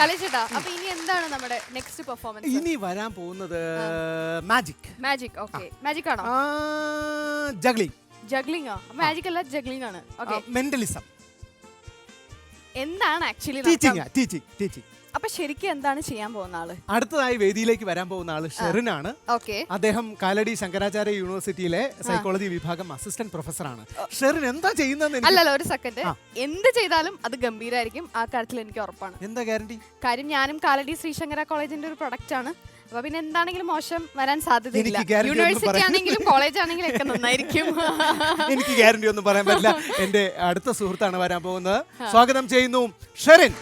കലേശേട്ടാ, അപ്പൊ ഇനി എന്താണ് നമ്മുടെ നെക്സ്റ്റ് പെർഫോമൻസ്? ഇനി വരാൻ പോകുന്നത് മാജിക്. മാജിക്. ഓക്കെ, മാജിക് ആണോ? ജഗ്ലിംഗ്. ജഗ്ലിംഗ്. മാജിക് അല്ല, ജഗ്ലിംഗ് ആണ്. Okay, mentalism. എന്താണ് ആക്ച്വലി ടീച്ചിങ്. അപ്പൊ ശരിക്കും എന്താണ് ചെയ്യാൻ പോകുന്ന ആള്? അടുത്തതായി വേദിയിലേക്ക് വരാൻ പോകുന്ന ആള് ഷെറിനാണ്. ഓക്കെ, അദ്ദേഹം കാലടി ശങ്കരാചാര്യ യൂണിവേഴ്സിറ്റിയിലെ സൈക്കോളജി വിഭാഗം അസിസ്റ്റന്റ് പ്രൊഫസറാണ്. ഷെറിൻ എന്താ ചെയ്യുന്നതെന്ന് അല്ലല്ലോ, ഒരു സെക്കൻഡ്. എന്ത് ചെയ്താലും അത് ഗംഭീരായിരിക്കും, ആ കാര്യത്തിൽ എനിക്ക് ഉറപ്പാണ്. എന്താ ഗ്യാരണ്ടി? കാര്യം ഞാനും കാലടി ശ്രീശങ്കര കോളേജിന്റെ ഒരു പ്രൊഡക്റ്റ് ആണ്. അപ്പൊ പിന്നെ എന്താണെങ്കിലും മോശം വരാൻ സാധ്യതയില്ല. യൂണിവേഴ്സിറ്റി ആണെങ്കിലും കോളേജ് ആണെങ്കിലും ഒക്കെ നന്നായിരിക്കും. എനിക്ക് ഗ്യാരണ്ടി ഒന്നും പറയാൻ പറ്റില്ല. എന്റെ അടുത്ത സുഹൃത്താണ് വരാൻ പോകുന്നത്. സ്വാഗതം ചെയ്യുന്നു ഷെറിൻ.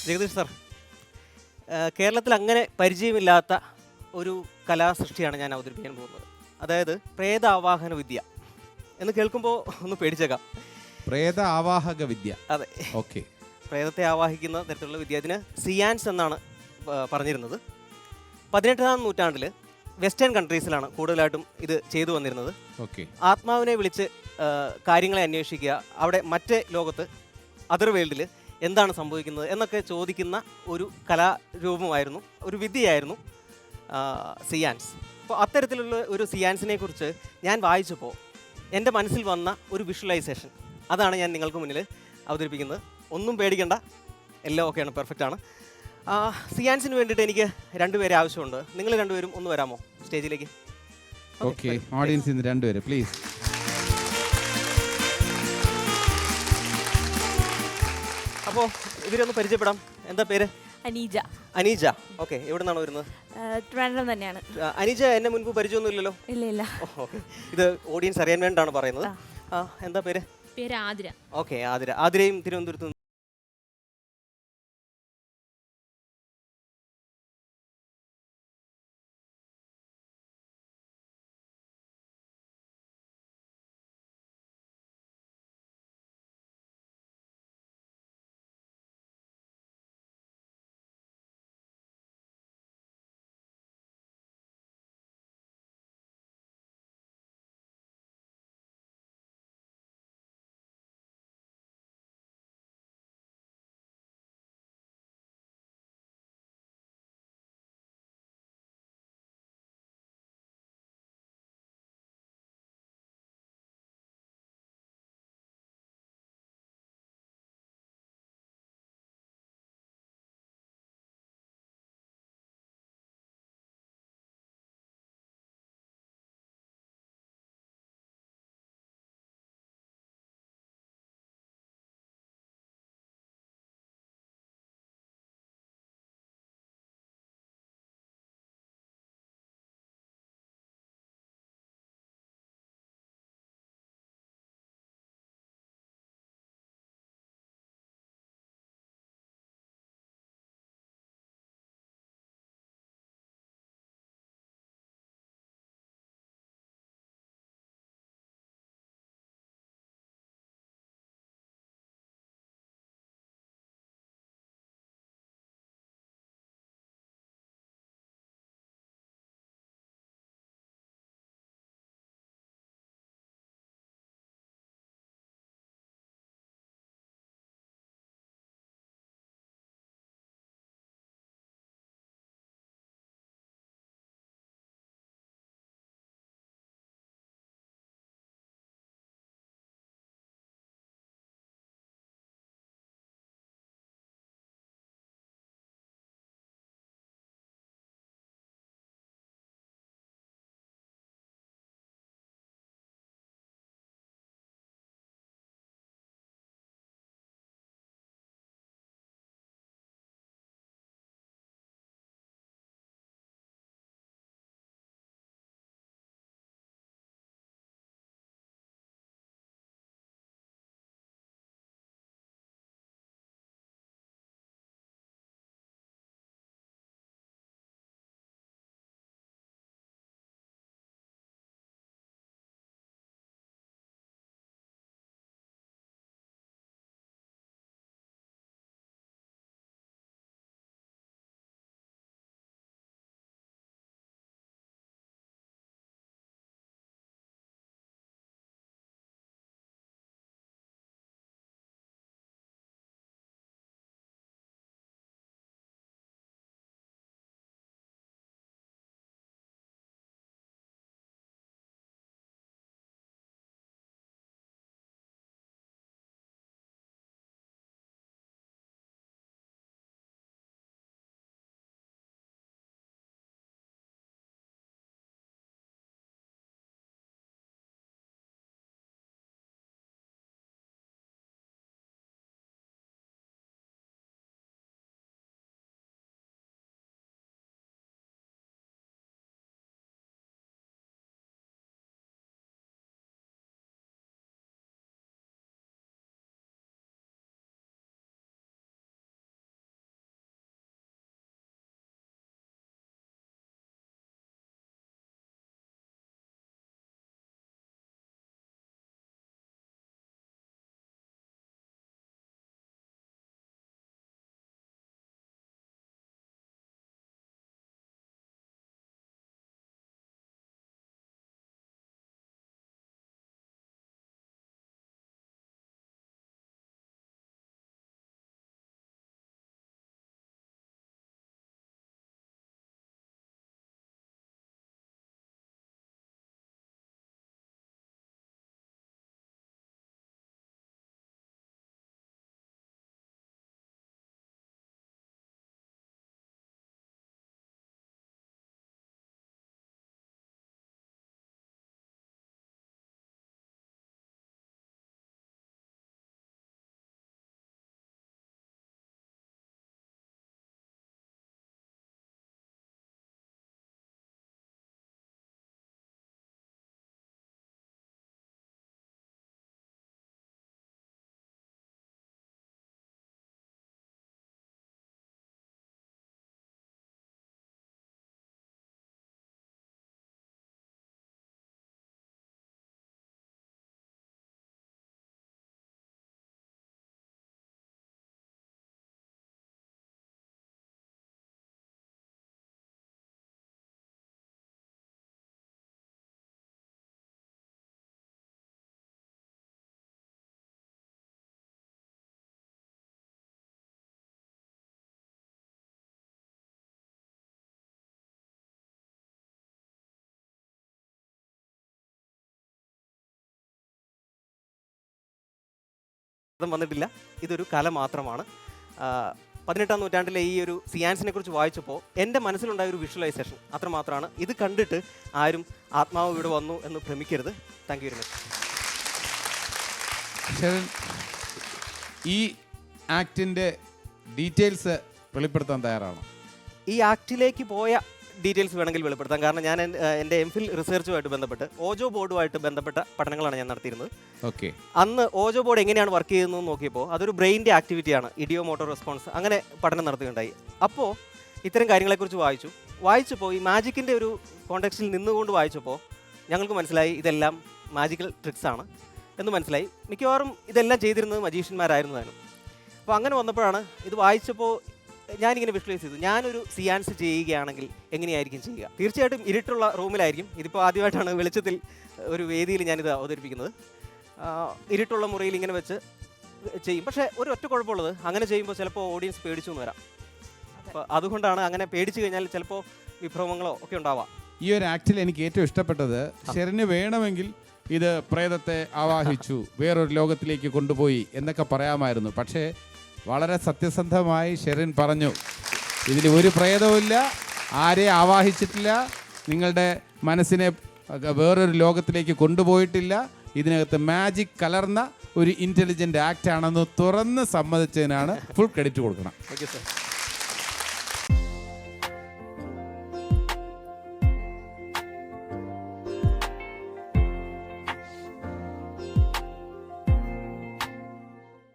ജഗദീഷ് സാർ, കേരളത്തിൽ അങ്ങനെ പരിചയമില്ലാത്ത ഒരു കലാസൃഷ്ടിയാണ് ഞാൻ അവതരിപ്പിക്കാൻ പോകുന്നത്. അതായത് പ്രേത ആവാഹന വിദ്യ എന്ന് കേൾക്കുമ്പോൾ ഒന്ന് പേടിച്ചേക്കാം. പ്രേത ആവാഹക വിദ്യ. അതെ, ഓക്കെ. പ്രേതത്തെ ആവാഹിക്കുന്ന തരത്തിലുള്ള വിദ്യ. ഇതിന് സിയാൻസ് എന്നാണ് പറഞ്ഞിരുന്നത്. 18ാം നൂറ്റാണ്ടിൽ വെസ്റ്റേൺ കൺട്രീസിലാണ് കൂടുതലായിട്ടും ഇത് ചെയ്തു വന്നിരുന്നത്. ഓക്കെ. ആത്മാവിനെ വിളിച്ച് കാര്യങ്ങളെ അന്വേഷിക്കുക, അവിടെ മറ്റേ ലോകത്ത് അതർ വേൾഡിൽ എന്താണ് സംഭവിക്കുന്നത് എന്നൊക്കെ ചോദിക്കുന്ന ഒരു കലാരൂപമായിരുന്നു, ഒരു വിദ്യയായിരുന്നു സിയാൻസ്. അപ്പോൾ അത്തരത്തിലുള്ള ഒരു സിയാൻസിനെ കുറിച്ച് ഞാൻ വായിച്ചപ്പോൾ എൻ്റെ മനസ്സിൽ വന്ന ഒരു വിഷ്വലൈസേഷൻ, അതാണ് ഞാൻ നിങ്ങൾക്ക് മുന്നിൽ അവതരിപ്പിക്കുന്നത്. ഒന്നും പേടിക്കണ്ട, എല്ലാം ഓക്കെയാണ്, പെർഫെക്റ്റ് ആണ്. സിയാൻസിന് വേണ്ടിയിട്ട് എനിക്ക് രണ്ടുപേരെ ആവശ്യമുണ്ട്. നിങ്ങൾ രണ്ടുപേരും ഒന്ന് വരാമോ സ്റ്റേജിലേക്ക്? ഓക്കെ, ഓഡിയൻസിൽ നിന്ന് രണ്ടുപേര് പ്ലീസ്. അപ്പോൾ ഇവരൊന്ന് പരിചയപ്പെടാം. എന്താ പേര്? അനീജ. അനീജ. ഓക്കെ, എവിടെ നിന്നാണ് വരുന്നത്? ട്രിവാൻഡ്രം തന്നെയാണ്. അനീജ എന്നെ മുൻപ് പരിചയമൊന്നും ഇല്ലല്ലോ? ഇല്ല. ഓക്കെ, ഇത് ഓഡിയൻസ് അറിയാൻ വേണ്ടിയിട്ടാണ് പറയുന്നത്. എന്താ പേര്? പേര് ആതിര. ഓക്കെ, ആതിര. ആതിരയും തിരുവനന്തപുരത്ത് വന്നിട്ടില്ല. ഇതൊരു കല മാത്രമാണ്. 18-ാം നൂറ്റാണ്ടിലെ ഈ ഒരു സിയാൻസിനെ കുറിച്ച് വായിച്ചപ്പോൾ എൻ്റെ മനസ്സിലുണ്ടായ ഒരു വിഷ്വലൈസേഷൻ അത്രമാത്രമാണ്. ഇത് കണ്ടിട്ട് ആരും ആത്മാവ് ഇവിടെ വന്നു എന്ന് ഭ്രമിക്കരുത്. Thank you very much. Sherin, ഈ ആക്ടിൻ്റെ ഡീറ്റെയിൽസ് വെളിപ്പെടുത്താൻ തയ്യാറാണോ? ഈ ആക്ടിലേക്ക് പോയ ഡീറ്റെയിൽസ് വേണമെങ്കിൽ വെളിപ്പെടുത്താം. കാരണം ഞാൻ എൻ്റെ എംഫിൽ റിസർച്ചുമായിട്ട് ബന്ധപ്പെട്ട് ഓജോ ബോർഡുമായിട്ട് ബന്ധപ്പെട്ട പഠനങ്ങളാണ് ഞാൻ നടത്തിയിരുന്നത്. ഓക്കെ. അന്ന് ഓജോ ബോർഡ് എങ്ങനെയാണ് വർക്ക് ചെയ്യുന്നതെന്ന് നോക്കിയപ്പോൾ അതൊരു ബ്രെയിൻ്റെ ആക്ടിവിറ്റിയാണ്, ഇഡിയോ മോട്ടോർ റെസ്പോൺസ്, അങ്ങനെ പഠനം നടത്തുകയുണ്ടായി. അപ്പോൾ ഇത്തരം കാര്യങ്ങളെക്കുറിച്ച് വായിച്ചപ്പോൾ ഈ മാജിക്കിൻ്റെ ഒരു കോണ്ടെക്സ്റ്റിൽ നിന്നുകൊണ്ട് വായിച്ചപ്പോൾ ഞങ്ങൾക്ക് മനസ്സിലായി ഇതെല്ലാം മാജിക്കൽ ട്രിക്സ് ആണ് എന്ന് മനസ്സിലായി. മിക്കവാറും ഇതെല്ലാം ചെയ്തിരുന്നത് മജീഷ്യന്മാരായിരുന്നു താനും. അപ്പോൾ അങ്ങനെ വന്നപ്പോഴാണ് ഇത് വായിച്ചപ്പോൾ ഞാനിങ്ങനെ വിഷ്വലൈസ് ചെയ്തു, ഞാനൊരു സിയാൻസ് ചെയ്യുകയാണെങ്കിൽ എങ്ങനെയായിരിക്കും ചെയ്യുക. തീർച്ചയായിട്ടും ഇരുട്ടുള്ള റൂമിലായിരിക്കും. ഇതിപ്പോൾ ആദ്യമായിട്ടാണ് വെളിച്ചത്തിൽ ഒരു വേദിയിൽ ഞാനിത് അവതരിപ്പിക്കുന്നത്. ഇരുട്ടുള്ള മുറിയിൽ ഇങ്ങനെ വെച്ച് ചെയ്യും. പക്ഷേ ഒരു ഒറ്റ കുഴപ്പമുള്ളത്, അങ്ങനെ ചെയ്യുമ്പോൾ ചിലപ്പോൾ ഓഡിയൻസ് പേടിച്ചു എന്ന് വരാം. അപ്പോൾ അതുകൊണ്ടാണ് അങ്ങനെ പേടിച്ചു കഴിഞ്ഞാൽ ചിലപ്പോൾ വിഭ്രമങ്ങളോ ഒക്കെ ഉണ്ടാവാം. ഈ ഒരു ആക്ടിൽ എനിക്ക് ഏറ്റവും ഇഷ്ടപ്പെട്ടത് ഷെറിന് വേണമെങ്കിൽ ഇത് പ്രേതത്തെ ആവാഹിച്ചു, വേറൊരു ലോകത്തിലേക്ക് കൊണ്ടുപോയി എന്നൊക്കെ പറയാമായിരുന്നു. പക്ഷേ വളരെ സത്യസന്ധമായി ഷെറിൻ പറഞ്ഞു, ഇതിൽ ഒരു പ്രേതവുമില്ല, ആരെ ആവാഹിച്ചിട്ടില്ല, നിങ്ങളുടെ മനസ്സിനെ വേറൊരു ലോകത്തിലേക്ക് കൊണ്ടുപോയിട്ടില്ല, ഇതിനകത്ത് മാജിക് കലർന്ന ഒരു ഇൻ്റലിജൻ്റ് ആക്ട് ആണെന്ന് തുറന്ന് സമ്മതിച്ചതിനാണ് ഫുൾ ക്രെഡിറ്റ് കൊടുക്കണം. Okay sir.